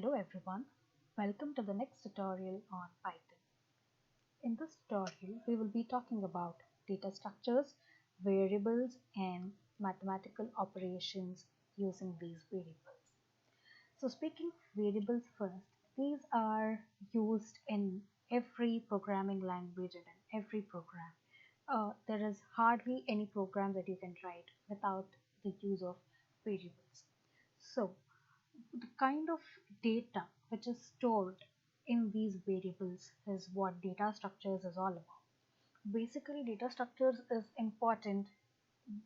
Hello everyone, welcome to the next tutorial on Python. In this tutorial, we will be talking about data structures, variables, and mathematical operations using these variables. So speaking of variables first, these are used in every programming language and in every program. There is hardly any program that you can write without the use of variables. So the kind of data which is stored in these variables is what data structures is all about. Basically, data structures is important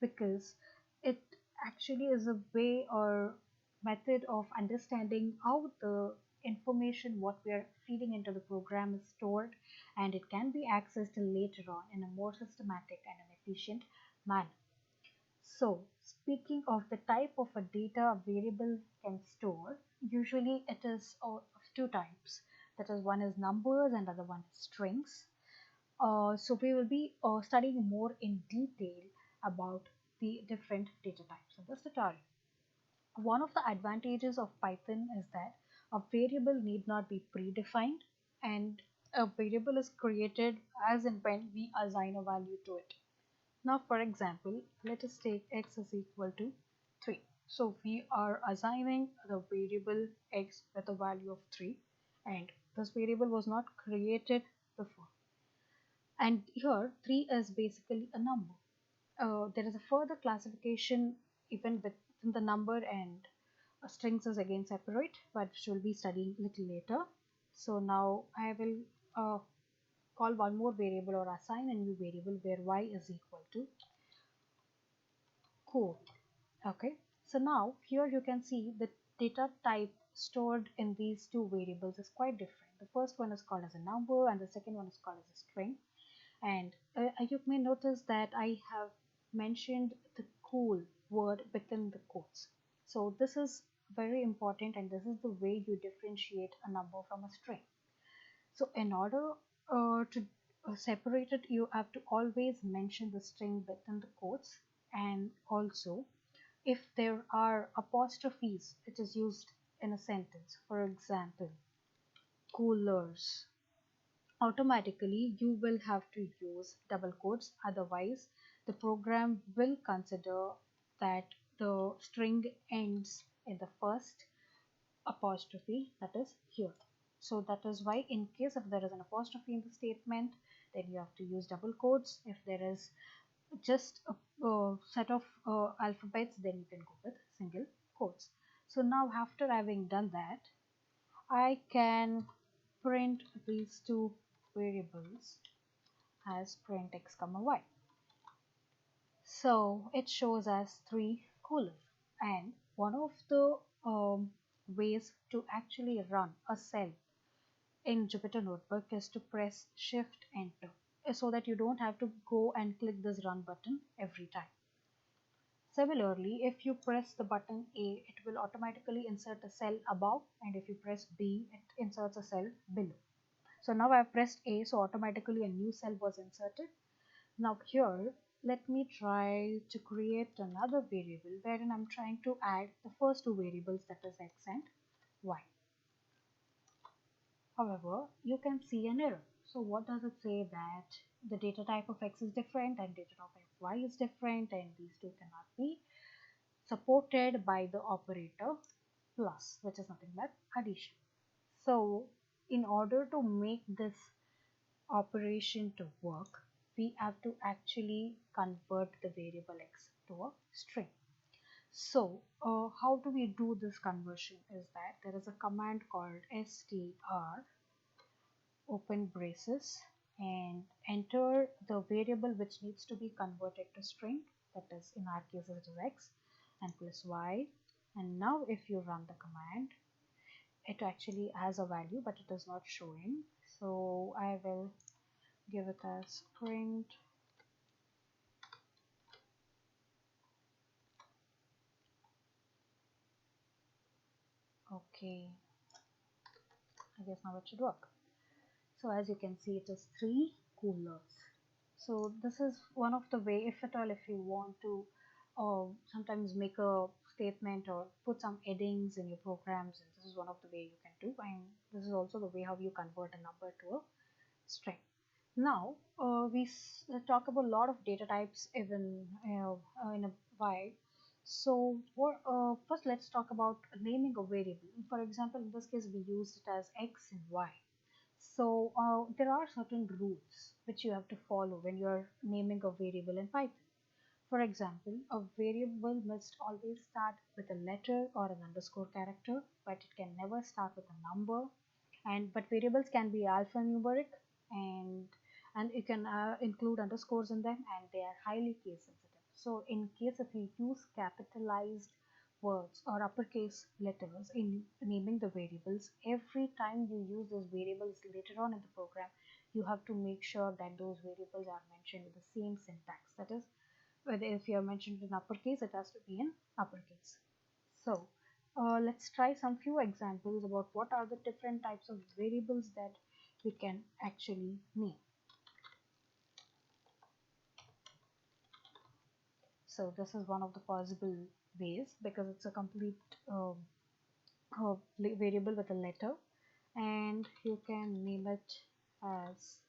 because it actually is a way or method of understanding how the information what we are feeding into the program is stored, and it can be accessed later on in a more systematic and an efficient manner. So, speaking of the type of a data a variable can store, usually it is of two types. That is, one is numbers and other one is strings. So we will be studying more in detail about the different data types in this tutorial. One of the advantages of Python is that a variable need not be predefined, and a variable is created as and when we assign a value to it. Now, for example, let us take x is equal to 3. So we are assigning the variable x with a value of 3, and this variable was not created before. And here 3 is basically a number. There is a further classification even within the number, and strings is again separate, but which we'll be studying a little later. So now I will call one more variable or assign a new variable where y is equal to code. Okay, so now here you can see the data type stored in these two variables is quite different. The first one is called as a number and the second one is called as a string. And you may notice that I have mentioned the cool word within the quotes. So this is very important, and this is the way you differentiate a number from a string. So in order to separate it, you have to always mention the string within the quotes, and also if there are apostrophes it is used in a sentence. For example, coolers, automatically you will have to use double quotes, otherwise the program will consider that the string ends in the first apostrophe, that is here. So that is why in case if there is an apostrophe in the statement, then you have to use double quotes. If there is just a set of alphabets, then you can go with single quotes. So now after having done that, I can print these two variables as print x comma y. So it shows as 3 coolers, and one of the ways to actually run a cell in Jupyter Notebook is to press Shift Enter, so that you don't have to go and click this run button every time. Similarly, if you press the button A, it will automatically insert a cell above, and if you press B, it inserts a cell below. So now I have pressed A, so automatically a new cell was inserted. Now here, let me try to create another variable wherein I'm trying to add the first two variables, that is x and y. However, you can see an error. So what does it say? That the data type of x is different and data type of y is different, and these two cannot be supported by the operator plus, which is nothing but addition. So in order to make this operation to work, we have to actually convert the variable x to a string. So how do we do this conversion is that there is a command called str open braces and enter the variable which needs to be converted to string, that is in our case it is x, and plus y. And now if you run the command, it actually has a value but it is not showing, so I will give it as print okay. I guess now it should work. So as you can see, it is 3 coolers. So this is one of the way, if at all, if you want to sometimes make a statement or put some headings in your programs, and this is one of the way you can do, and this is also the way how you convert a number to a string. Now we talk about a lot of data types even in a while. So first let's talk about naming a variable. For example, in this case we used it as x and y. So there are certain rules which you have to follow when you are naming a variable in Python. For example, a variable must always start with a letter or an underscore character, but it can never start with a number. And but variables can be alphanumeric, and you can include underscores in them, and they are highly case sensitive. So in case if you use capitalized words or uppercase letters in naming the variables, every time you use those variables later on in the program, you have to make sure that those variables are mentioned with the same syntax. That is, whether if you are mentioned in uppercase, it has to be in uppercase. So let's try some few examples about what are the different types of variables that we can actually name. So this is one of the possible ways, because it's a complete variable with a letter, and you can name it as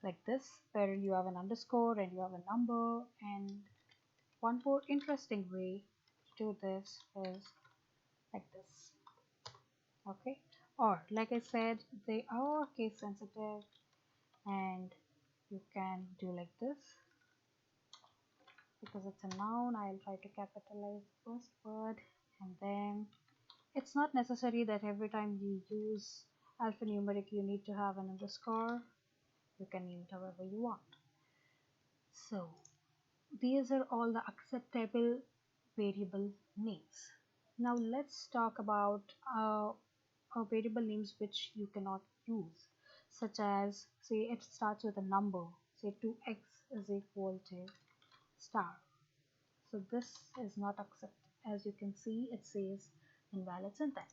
like this, where you have an underscore and you have a number. And one more interesting way to do this is like this. Okay, or like I said, they are case sensitive, and you can do like this. Because it's a noun, I'll try to capitalize the first word, and then it's not necessary that every time you use alphanumeric you need to have an underscore. You can name it however you want. So these are all the acceptable variable names. Now let's talk about variable names which you cannot use, such as, say, it starts with a number, say 2x is equal to star. So this is not accepted. As you can see, it says invalid syntax.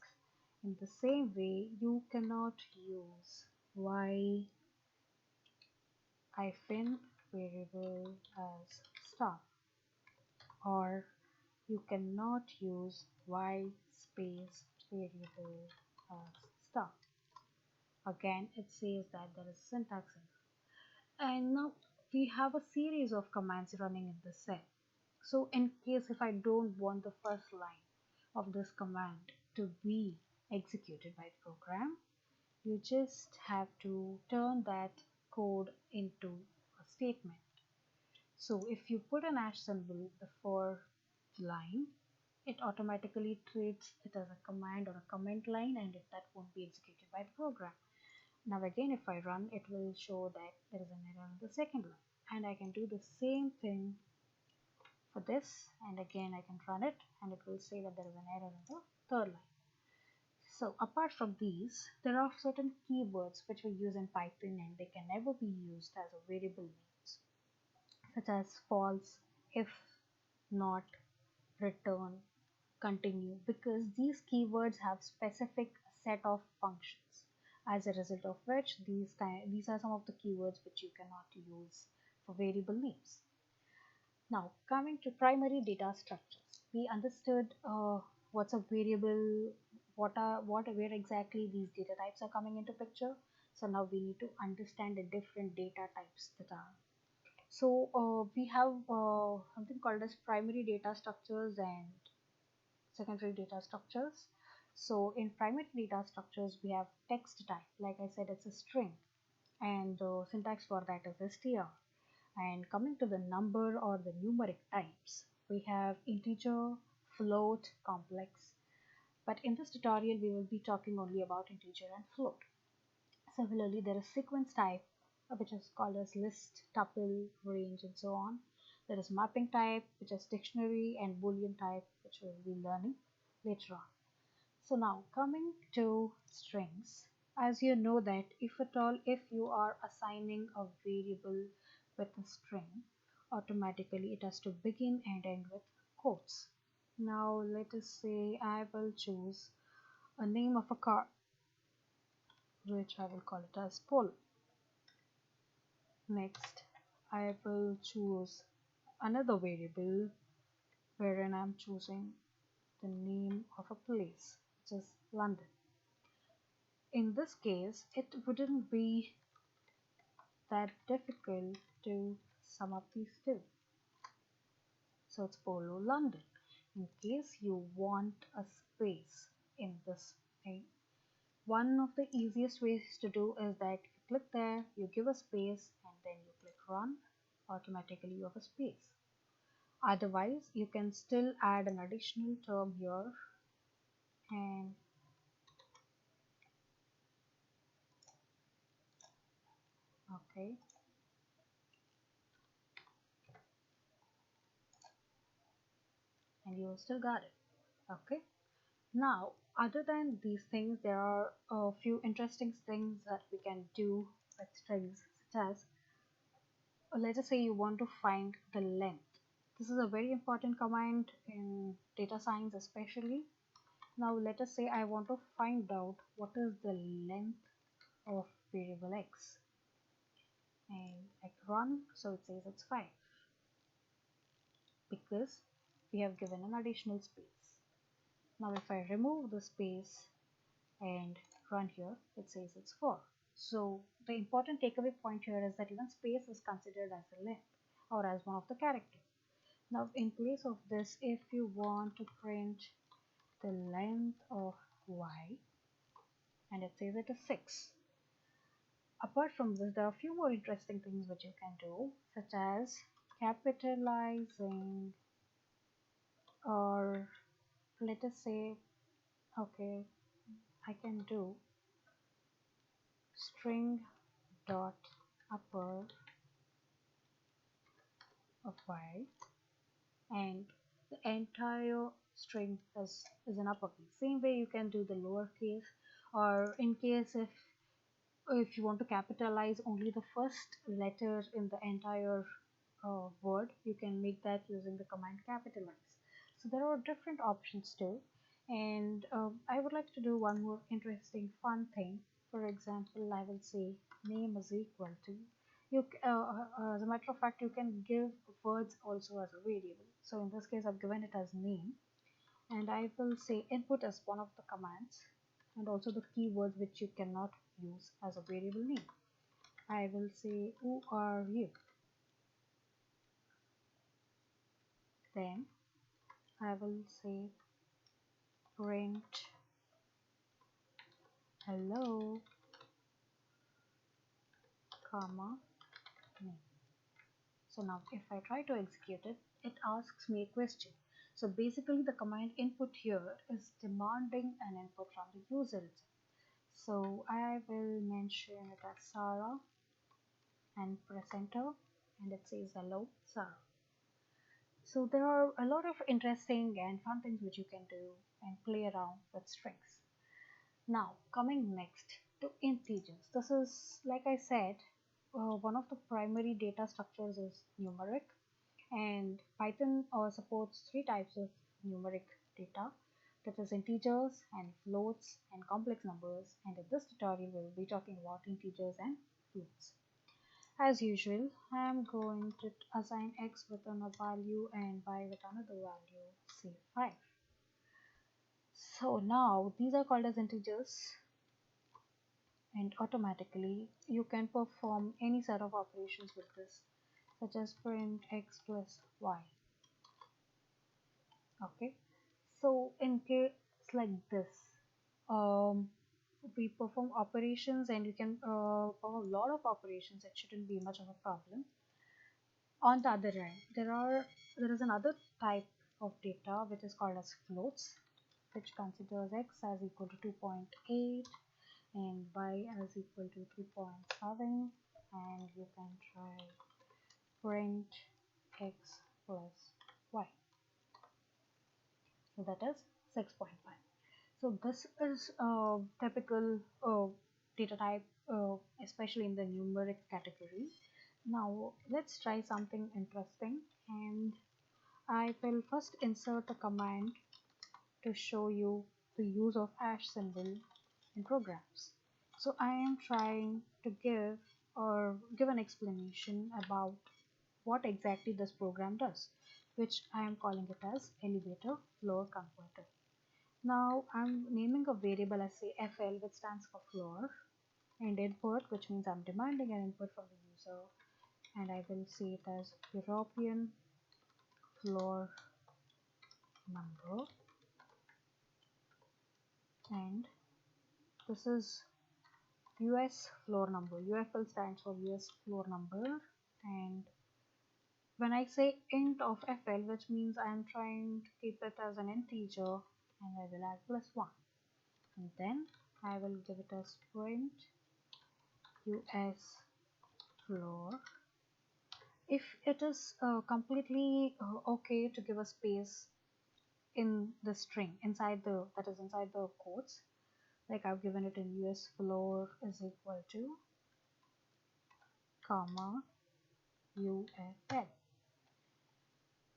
In the same way, you cannot use y hyphen variable as star, or you cannot use y space variable as star. Again, it says that there is syntax error. And now we have a series of commands running in this cell. So in case if I don't want the first line of this command to be executed by the program, you just have to turn that code into a statement. So if you put an hash symbol before the line, it automatically treats it as a command or a comment line, and that won't be executed by the program. Now again, if I run, it will show that there is an error in the second line, and I can do the same thing for this, and again I can run it, and it will say that there is an error in the third line. So apart from these, there are certain keywords which we use in Python, and they can never be used as a variable names, such as false, if, not, return, continue, because these keywords have specific set of functions, as a result of which these are some of the keywords which you cannot use for variable names. Now coming to primary data structures, we understood what's a variable, where exactly these data types are coming into picture. So now we need to understand the different data types that are. So we have something called as primary data structures and secondary data structures. So in primary data structures, we have text type. Like I said, it's a string, and the syntax for that is str. And coming to the number or the numeric types, we have integer, float, complex. But in this tutorial, we will be talking only about integer and float. Similarly, there is sequence type, which is called as list, tuple, range, and so on. There is mapping type, which is dictionary, and boolean type, which we will be learning later on. So now coming to strings, as you know that if at all, if you are assigning a variable with a string, automatically it has to begin and end with quotes. Now let us say I will choose a name of a car, which I will call it as Polo. Next, I will choose another variable wherein I'm choosing the name of a place, which is London. In this case, it wouldn't be that difficult to sum up these two. So it's Polo London. In case you want a space in this thing, one of the easiest ways to do is that you click there, you give a space, and then you click run. Automatically, you have a space. Otherwise, you can still add an additional term here and okay, and you still got it. Okay. Now, other than these things, there are a few interesting things that we can do with strings, such as let us say you want to find the length. This is a very important command in data science, especially. Now, let us say I want to find out what is the length of variable x, and I run, so it says it's 5 because we have given an additional space. Now, if I remove the space and run here, it says it's 4. So the important takeaway point here is that even space is considered as a length or as one of the characters. Now in place of this, if you want to print the length of y, and it says it is 6. Apart from this, there are a few more interesting things which you can do, such as capitalizing, or let us say, okay, I can do string dot upper of y, and the entire string is an uppercase. Same way you can do the lowercase, or in case if you want to capitalize only the first letter in the entire word, you can make that using the command capitalize. So there are different options too, and I would like to do one more interesting fun thing. For example, I will say name is equal to as a matter of fact, you can give words also as a variable. So in this case, I've given it as name, and I will say input as one of the commands, and also the keywords which you cannot use as a variable name. I will say who are you, then I will say print hello, comma name. So now if I try to execute it, it asks me a question. So basically the command input here is demanding an input from the user itself. So I will mention it as Sarah and press enter, and it says hello Sarah. So there are a lot of interesting and fun things which you can do and play around with strings. Now coming next to integers. This is, like I said, one of the primary data structures is numeric, and Python supports three types of numeric data, that is integers and floats and complex numbers, and in this tutorial we will be talking about integers and floats. As usual, I am going to assign x with a value and y with another value, say 5. So now these are called as integers, and automatically you can perform any set of operations with this, such as print x plus y. Okay, so in case like this, um, we perform operations, and you can perform a lot of operations. It shouldn't be much of a problem. On the other hand, there is another type of data which is called as floats, which considers x as equal to 2.8 and y as equal to 3.7, and you can try print x plus y. So that is 6.5. So this is a typical data type, especially in the numeric category. Now let's try something interesting, and I will first insert a command to show you the use of hash symbol in programs. So I am trying to give an explanation about what exactly this program does. which I am calling it as elevator floor converter. Now I'm naming a variable as say FL, which stands for floor, and input, which means I'm demanding an input from the user, and I will say it as European floor number, and this is US floor number. UFL stands for US floor number, and when I say int of FL, which means I am trying to keep it as an integer, and I will add +1, and then I will give it as print US floor. If it is completely okay to give a space in the string inside the inside the quotes, like I've given it in US floor is equal to comma UFL.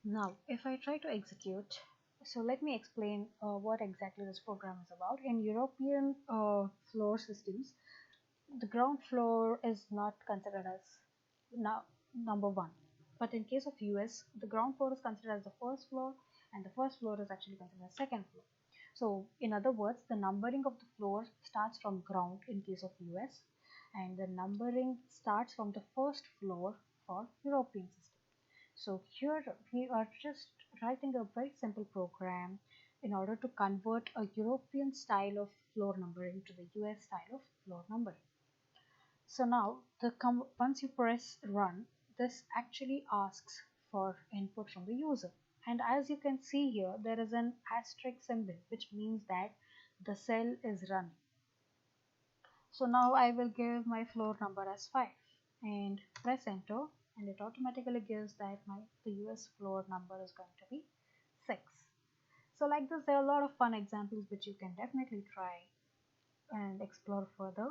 Now if I try to execute, so let me explain what exactly this program is about. In European floor systems, the ground floor is not considered as now number one, but in case of US, the ground floor is considered as the first floor, and the first floor is actually considered as second floor. So in other words, the numbering of the floor starts from ground in case of US, and the numbering starts from the first floor for European system. So here we are just writing a very simple program in order to convert a European style of floor numbering to the US style of floor numbering. So now once you press run, this actually asks for input from the user. And as you can see here, there is an asterisk symbol, which means that the cell is running. So now I will give my floor number as 5 and press enter, and it automatically gives that the US floor number is going to be 6. So like this, there are a lot of fun examples which you can definitely try and explore further.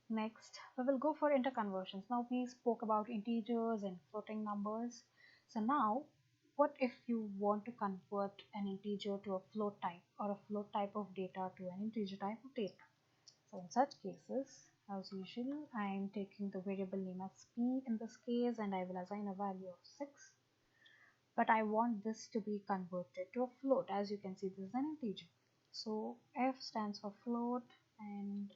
Next, we will go for interconversions. Now we spoke about integers and floating numbers. So now, what if you want to convert an integer to a float type, or a float type of data to an integer type of data? So in such cases, as usual, I am taking the variable name as p in this case, and I will assign a value of 6. But I want this to be converted to a float. As you can see, this is an integer. So f stands for float, and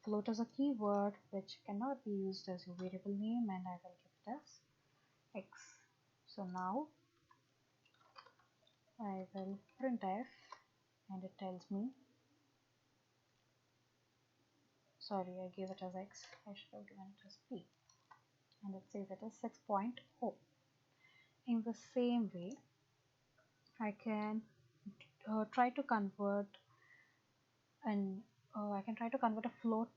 float is a keyword which cannot be used as your variable name, and I will give it as x. So now I will print f, and it tells me, sorry, I gave it as x, I should have given it as p, and it says it is 6.0. In the same way, I can try to convert a float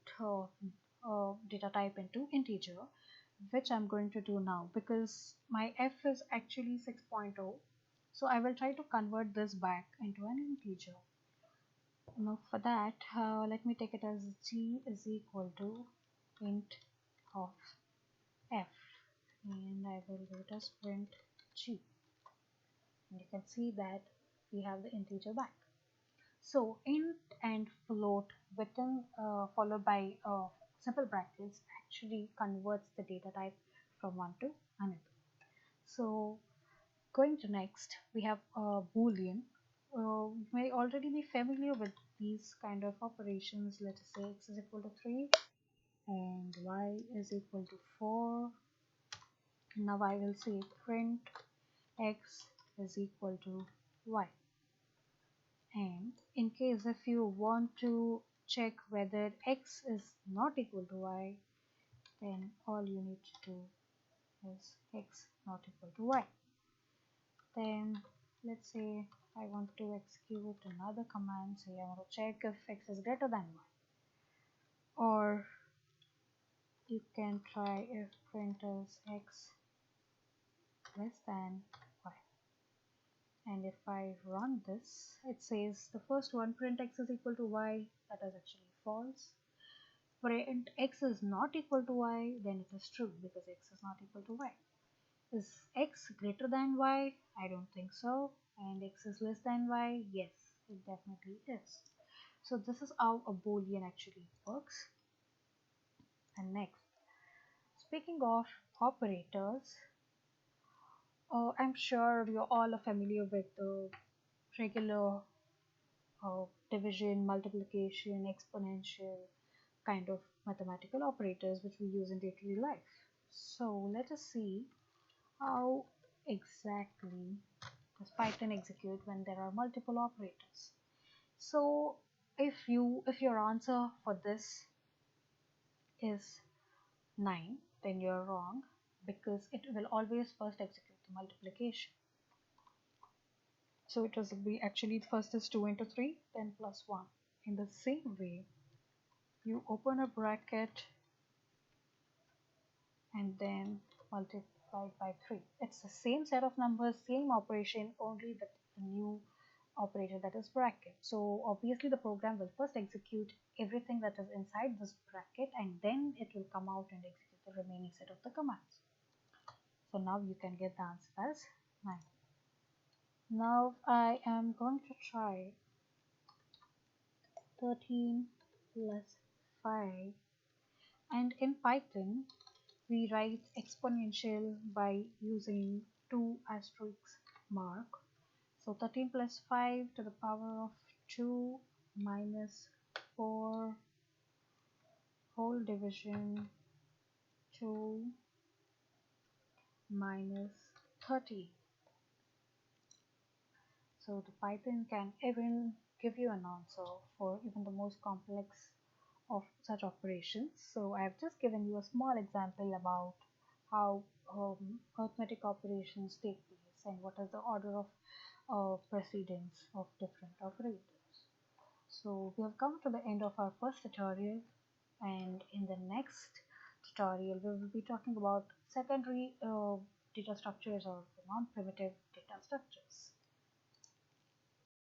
data type into integer, which I'm going to do now because my f is actually 6.0. So I will try to convert this back into an integer. Now for that, let me take it as g is equal to int of f, and I will do it as print g, and you can see that we have the integer back. So int and float within followed by simple brackets actually converts the data type from one to another. So going to next, we have a boolean. You may already be familiar with these kind of operations. Let us say x is equal to 3 and y is equal to 4. Now I will say print x is equal to y. And in case if you want to check whether x is not equal to y, then all you need to do is x not equal to y. Then let's say I want to execute another command, say I want to check if x is greater than y, or you can try if print is x less than y. And if I run this, it says the first one, print x is equal to y, that is actually false. Print x is not equal to y, then it is true because x is not equal to y. Is x greater than y? I don't think so. And x is less than y? Yes, it definitely is. So this is how a boolean actually works. And next, speaking of operators, I'm sure you all are familiar with the regular division, multiplication, exponential kind of mathematical operators which we use in day-to-day life. So let us see how exactly does Python execute when there are multiple operators. So if your answer for this is 9, then you're wrong, because it will always first execute the multiplication. So it will be actually first is 2 into 3, then plus 1. In the same way, you open a bracket and then multiply by 3. It's the same set of numbers, same operation, only with the new operator, that is bracket. So obviously the program will first execute everything that is inside this bracket, and then it will come out and execute the remaining set of the commands. So now you can get the answer as 9. Now I am going to try 13 plus 5, and in Python we write exponential by using 2 asterisk mark. So 13 plus 5 to the power of 2 minus 4 whole division 2 minus 30. So the Python can even give you an answer for even the most complex of such operations. So I have just given you a small example about how arithmetic operations take place and what is the order of precedence of different operators. So we have come to the end of our first tutorial, and in the next tutorial we will be talking about secondary data structures or non-primitive data structures.